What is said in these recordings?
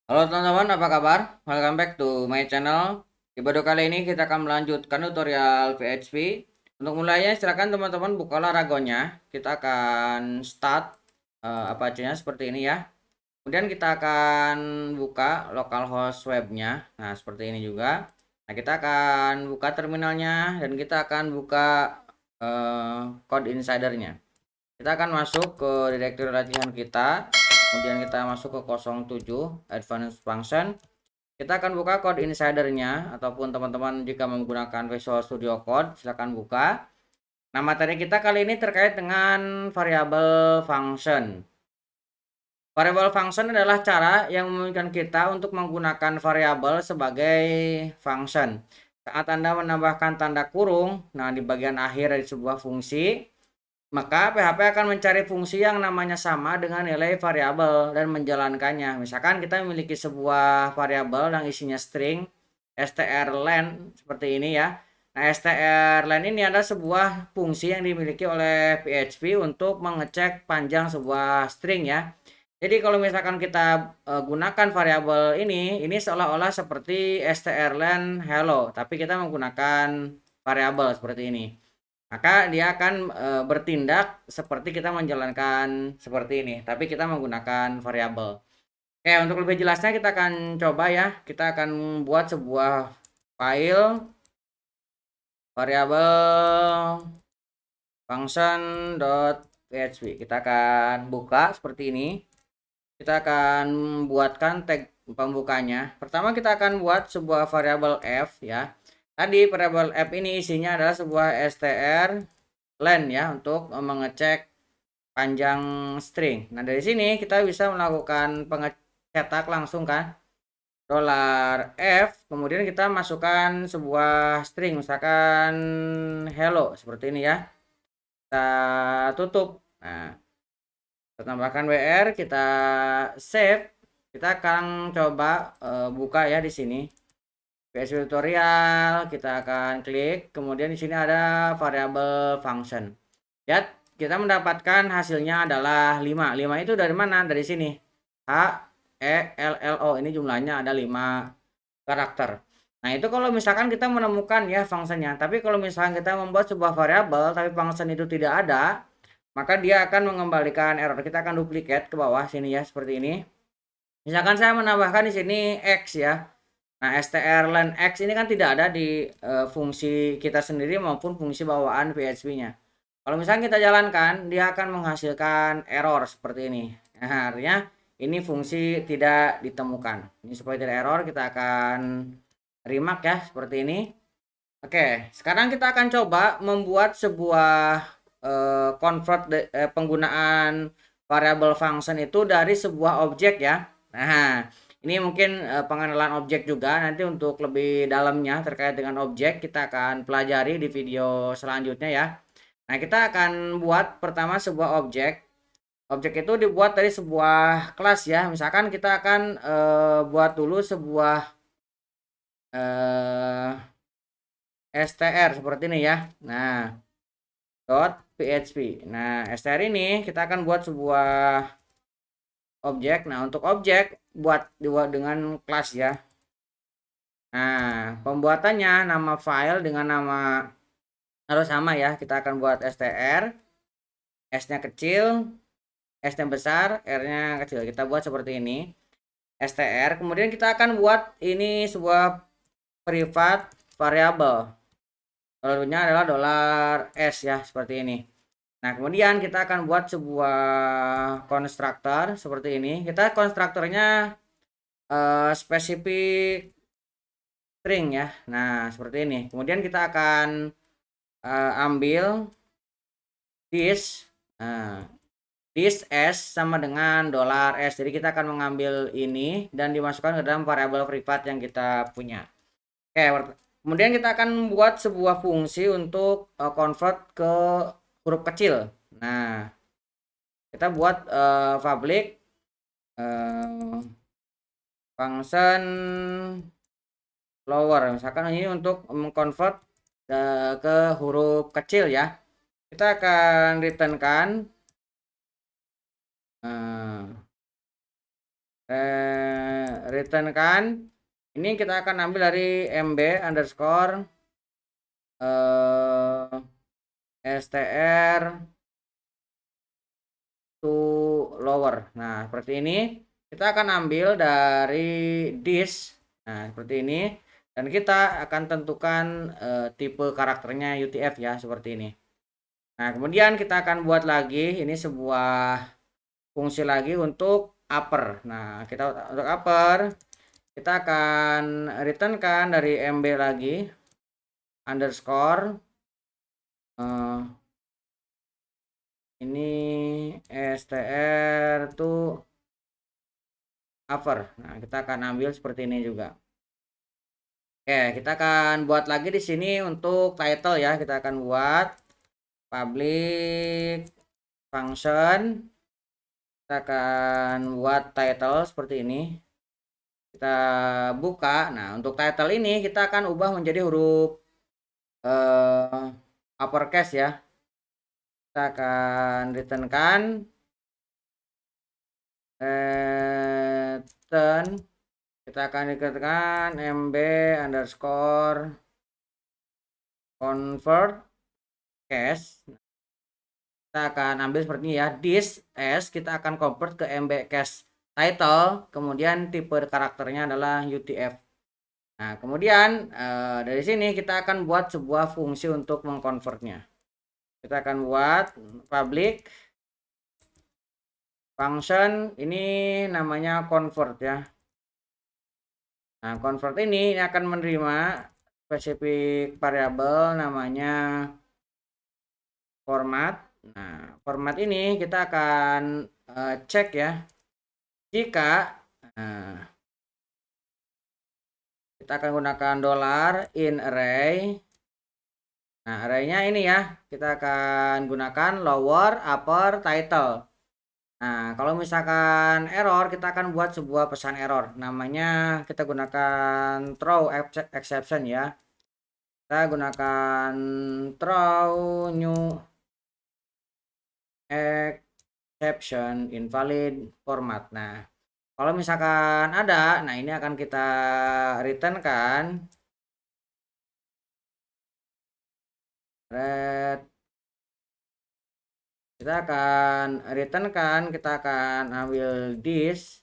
Halo teman-teman, apa kabar? Welcome back to my channel. Di video kali ini kita akan melanjutkan tutorial PHP. Untuk mulainya, silakan teman-teman bukalah Ragonya. Kita akan start Apache-nya seperti ini ya. Kemudian kita akan buka localhost webnya. Nah, seperti ini juga. Nah, kita akan buka terminalnya dan kita akan buka code insidernya. Kita akan masuk ke direktur latihan kita, kemudian kita masuk ke 07 advanced function. Kita akan buka code insidernya, ataupun teman-teman jika menggunakan Visual Studio Code silahkan buka. Nah, materi kita kali ini terkait dengan variable function. Variable function adalah cara yang memungkinkan kita untuk menggunakan variabel sebagai function. Saat Anda menambahkan tanda kurung, nah di bagian akhir dari sebuah fungsi, maka PHP akan mencari fungsi yang namanya sama dengan nilai variabel dan menjalankannya. Misalkan kita memiliki sebuah variabel yang isinya string strlen seperti ini ya. Nah, strlen ini adalah sebuah fungsi yang dimiliki oleh PHP untuk mengecek panjang sebuah string ya. Jadi kalau misalkan kita gunakan variabel ini seolah-olah seperti strlen hello, tapi kita menggunakan variabel seperti ini. Maka dia akan bertindak seperti kita menjalankan seperti ini, tapi kita menggunakan variabel. Oke, untuk lebih jelasnya kita akan coba ya. Kita akan buat sebuah file variabel function.php. Kita akan buka seperti ini. Kita akan buatkan tag pembukanya. Pertama kita akan buat sebuah variabel f ya. Tadi variabel f ini isinya adalah sebuah str len ya untuk mengecek panjang string. Nah, dari sini kita bisa melakukan pencetak langsung kan. $f, kemudian kita masukkan sebuah string, misalkan hello seperti ini ya. Kita tutup. Nah, kita tambahkan WR, kita save. Kita akan coba buka ya di sini. PHP tutorial, kita akan klik, kemudian di sini ada variabel function. Lihat, kita mendapatkan hasilnya adalah 5. 5 itu dari mana? Dari sini. H E L L O, ini jumlahnya ada 5 karakter. Nah, itu kalau misalkan kita menemukan ya fungsinya. Tapi kalau misalkan kita membuat sebuah variabel tapi function itu tidak ada, maka dia akan mengembalikan error. Kita akan duplikat ke bawah sini ya, seperti ini. Misalkan saya menambahkan di sini X ya. Nah, strlen X ini kan tidak ada di fungsi kita sendiri maupun fungsi bawaan PHP-nya. Kalau misalnya kita jalankan, dia akan menghasilkan error seperti ini. Nah, artinya ini fungsi tidak ditemukan. Ini supaya tidak error, kita akan remark ya, seperti ini. Oke, sekarang kita akan coba membuat sebuah convert penggunaan variable function itu dari sebuah objek ya. Nah, ini mungkin pengenalan objek juga. Nanti untuk lebih dalamnya terkait dengan objek kita akan pelajari di video selanjutnya ya. Nah, kita akan buat pertama sebuah objek. Objek itu dibuat dari sebuah kelas ya. Misalkan kita akan buat dulu sebuah eh, str seperti ini ya. Nah, .php. Nah, str ini kita akan buat sebuah objek. Nah, untuk objek dibuat dengan kelas ya. Nah, pembuatannya nama file dengan nama harus sama ya. Kita akan buat str, s-nya kecil, s-nya besar, r-nya kecil. Kita buat seperti ini. str, kemudian kita akan buat ini sebuah private variable. Lalunya adalah $s ya, seperti ini. Nah, kemudian kita akan buat sebuah konstruktor seperti ini. Kita konstruktornya spesifik string ya. Nah, seperti ini. Kemudian kita akan ambil this. Nah, this s sama dengan $s. Jadi kita akan mengambil ini dan dimasukkan ke dalam variabel privat yang kita punya. Oke, kemudian kita akan buat sebuah fungsi untuk convert ke huruf kecil. Nah, kita buat public function lower. Misalkan ini untuk mengconvert ke huruf kecil ya. Kita akan returnkan return kan. Ini kita akan ambil dari mb underscore str to lower. Nah, seperti ini. Kita akan ambil dari this. Nah, seperti ini. Dan kita akan tentukan tipe karakternya UTF ya, seperti ini. Nah, kemudian kita akan buat lagi, ini sebuah fungsi lagi untuk upper. Nah, kita untuk upper, kita akan returnkan dari mb lagi, underscore, ini str to upper. Nah, kita akan ambil seperti ini juga. Oke, kita akan buat lagi di sini untuk title ya. Kita akan buat public function. Kita akan buat title seperti ini. Kita buka. Nah, untuk title ini kita akan ubah menjadi huruf uppercase ya. Kita akan returnkan return. Kita akan returnkan mb underscore convert case. Kita akan ambil seperti ini ya, this as kita akan convert ke mb case title, kemudian tipe karakternya adalah UTF. Nah, kemudian dari sini kita akan buat sebuah fungsi untuk mengkonvertnya. Kita akan buat public function, ini namanya convert ya. Nah, convert ini akan menerima spesifik variabel namanya format. Nah, format ini kita akan cek ya. Jika kita akan gunakan $in array. Nah, arraynya ini ya. Kita akan gunakan lower, upper, title. Nah, kalau misalkan error, kita akan buat sebuah pesan error. Namanya kita gunakan throw exception ya. Kita gunakan throw new exception invalid format. Nah, kalau misalkan ada, nah ini akan kita return kan. Kita akan return kan, kita akan ambil this.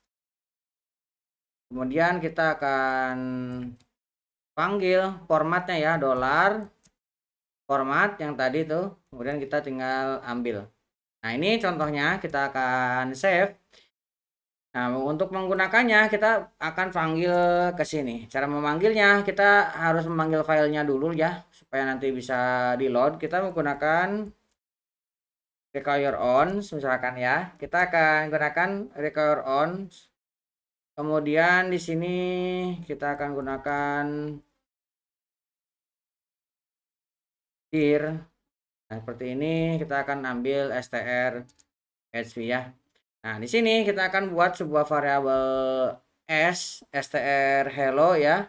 Kemudian kita akan panggil formatnya ya, $format yang tadi tuh. Kemudian kita tinggal ambil. Nah, ini contohnya kita akan save. Nah, untuk menggunakannya kita akan panggil ke sini. Cara memanggilnya kita harus memanggil filenya dulu ya, supaya nanti bisa di-load. Kita menggunakan require on misalkan ya. Kita akan gunakan require on. Kemudian di sini kita akan gunakan here. Nah, seperti ini kita akan ambil str php ya. Nah, di sini kita akan buat sebuah variabel str hello ya.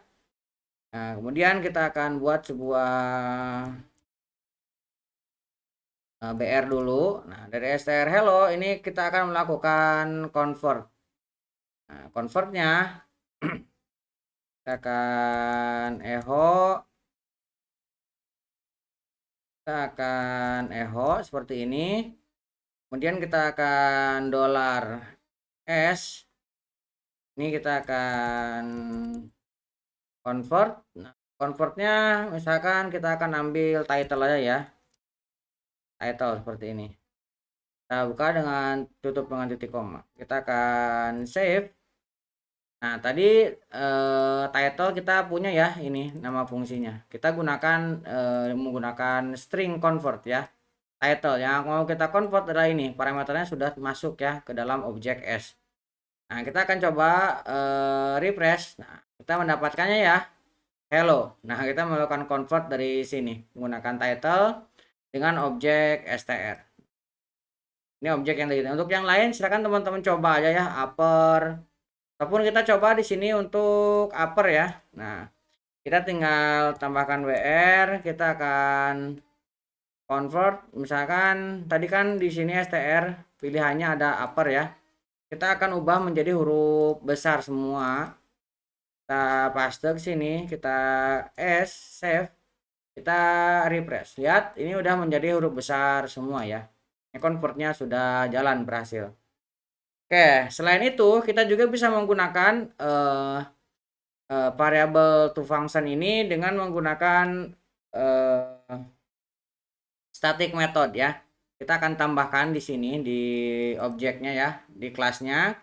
Nah, kemudian kita akan buat sebuah br dulu. Nah, dari str hello ini kita akan melakukan convert. Nah, convertnya kita akan echo seperti ini. Kemudian kita akan $s. Ini kita akan convert. Nah, convertnya misalkan kita akan ambil title aja ya. Title seperti ini. Kita buka dengan tutup dengan titik koma. Kita akan save. Nah, tadi title kita punya ya, ini nama fungsinya. Kita gunakan menggunakan string convert ya. Title yang mau kita convert adalah ini, parameternya sudah masuk ya ke dalam objek S. Nah, kita akan coba refresh. Nah, kita mendapatkannya ya hello. Nah, kita melakukan convert dari sini menggunakan title dengan objek str. Ini objek yang tadi. Untuk yang lain silakan teman-teman coba aja ya, upper ataupun kita coba di sini untuk upper ya. Nah, kita tinggal tambahkan wr, kita akan convert. Misalkan tadi kan di sini str pilihannya ada upper ya. kita akan ubah menjadi huruf besar semua. Kita paste ke sini, kita save, kita refresh. Lihat, ini udah menjadi huruf besar semua ya. Ini convertnya sudah jalan berhasil. Oke, selain itu kita juga bisa menggunakan variable to function ini dengan menggunakan static method ya. Kita akan tambahkan di sini di objeknya ya, di kelasnya.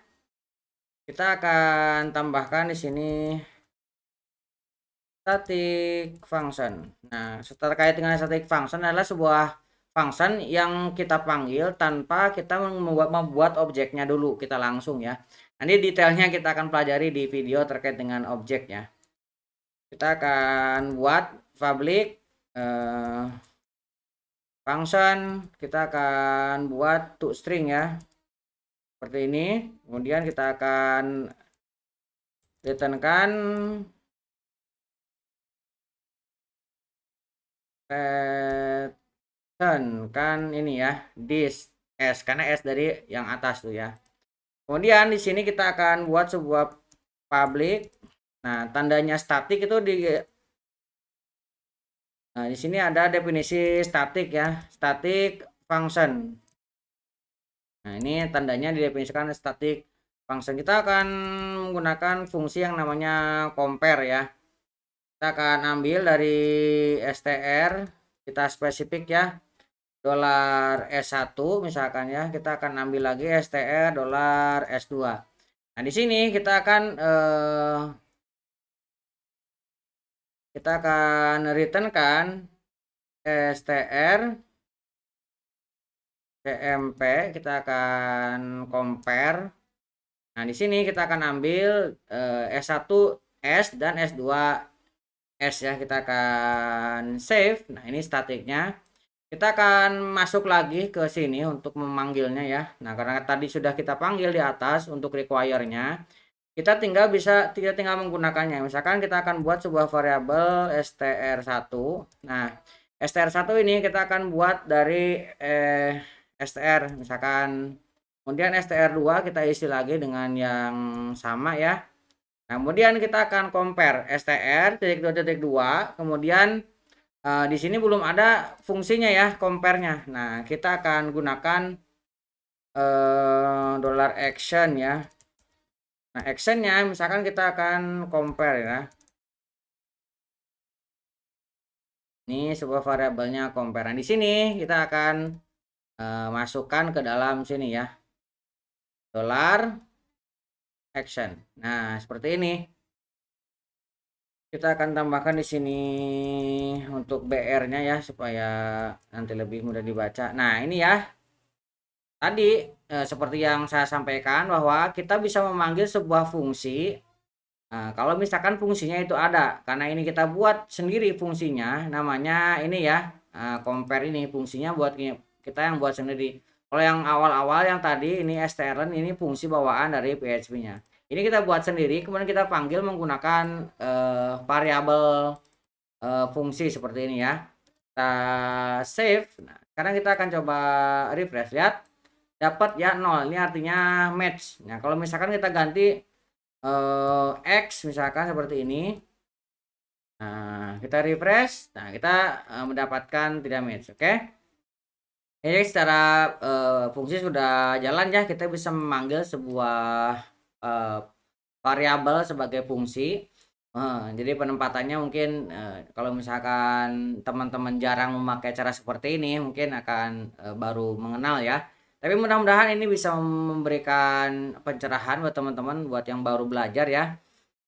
Kita akan tambahkan di sini static function. Nah, terkait dengan static function adalah sebuah function yang kita panggil tanpa kita membuat objeknya dulu, kita langsung ya. Nanti detailnya kita akan pelajari di video terkait dengan objeknya. Kita akan buat public function, kita akan buat toString ya, seperti ini. Kemudian kita akan returnkan kan ini ya, this s, karena s dari yang atas tuh ya. Kemudian di sini kita akan buat sebuah public. Nah, tandanya static itu Nah, di sini ada definisi static ya, static function. Nah, ini tandanya didefinisikan static function. Kita akan menggunakan fungsi yang namanya compare ya. Kita akan ambil dari str, kita spesifik ya, $s1 misalkan ya. Kita akan ambil lagi str $s2. Nah, di sini kita akan return kan str cmp, kita akan compare. Nah, di sini kita akan ambil S1 S dan S2 S ya. Kita akan save. Nah, ini statiknya. Kita akan masuk lagi ke sini untuk memanggilnya ya. Nah, karena tadi sudah kita panggil di atas untuk require-nya, kita tinggal menggunakannya. Misalkan kita akan buat sebuah variabel str1. Nah, str1 ini kita akan buat dari str misalkan, kemudian str2 kita isi lagi dengan yang sama ya. Nah, kemudian kita akan compare str.2.2, kemudian di sini belum ada fungsinya ya, compare-nya. Nah, kita akan gunakan $action ya. Nah, actionnya misalkan kita akan compare ya. Ini sebuah variabelnya compare. Nah, di sini kita akan masukkan ke dalam sini ya, $action. Nah, seperti ini. Kita akan tambahkan di sini untuk BR-nya ya, supaya nanti lebih mudah dibaca. Nah, ini ya. Tadi seperti yang saya sampaikan bahwa kita bisa memanggil sebuah fungsi. Nah, kalau misalkan fungsinya itu ada, karena ini kita buat sendiri fungsinya, namanya ini ya, compare ini fungsinya buat kita yang buat sendiri. Kalau yang awal-awal yang tadi ini strlen, ini fungsi bawaan dari PHP-nya. Ini kita buat sendiri, kemudian kita panggil menggunakan variabel fungsi seperti ini ya. Kita save. Nah, sekarang kita akan coba refresh, lihat dapat ya 0. Ini artinya match. Nah, kalau misalkan kita ganti X misalkan seperti ini, nah kita refresh, nah kita mendapatkan tidak match. Oke, jadi secara fungsi sudah jalan ya. Kita bisa memanggil sebuah variabel sebagai fungsi. Jadi penempatannya mungkin kalau misalkan teman-teman jarang memakai cara seperti ini, mungkin akan baru mengenal ya. Tapi mudah-mudahan ini bisa memberikan pencerahan buat teman-teman, buat yang baru belajar ya.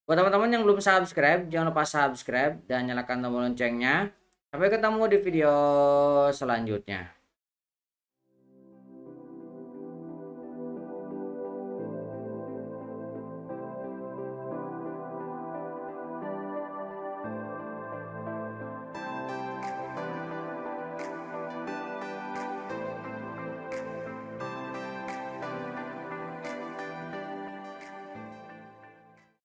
Buat teman-teman yang belum subscribe, jangan lupa subscribe dan nyalakan tombol loncengnya. Sampai ketemu di video selanjutnya.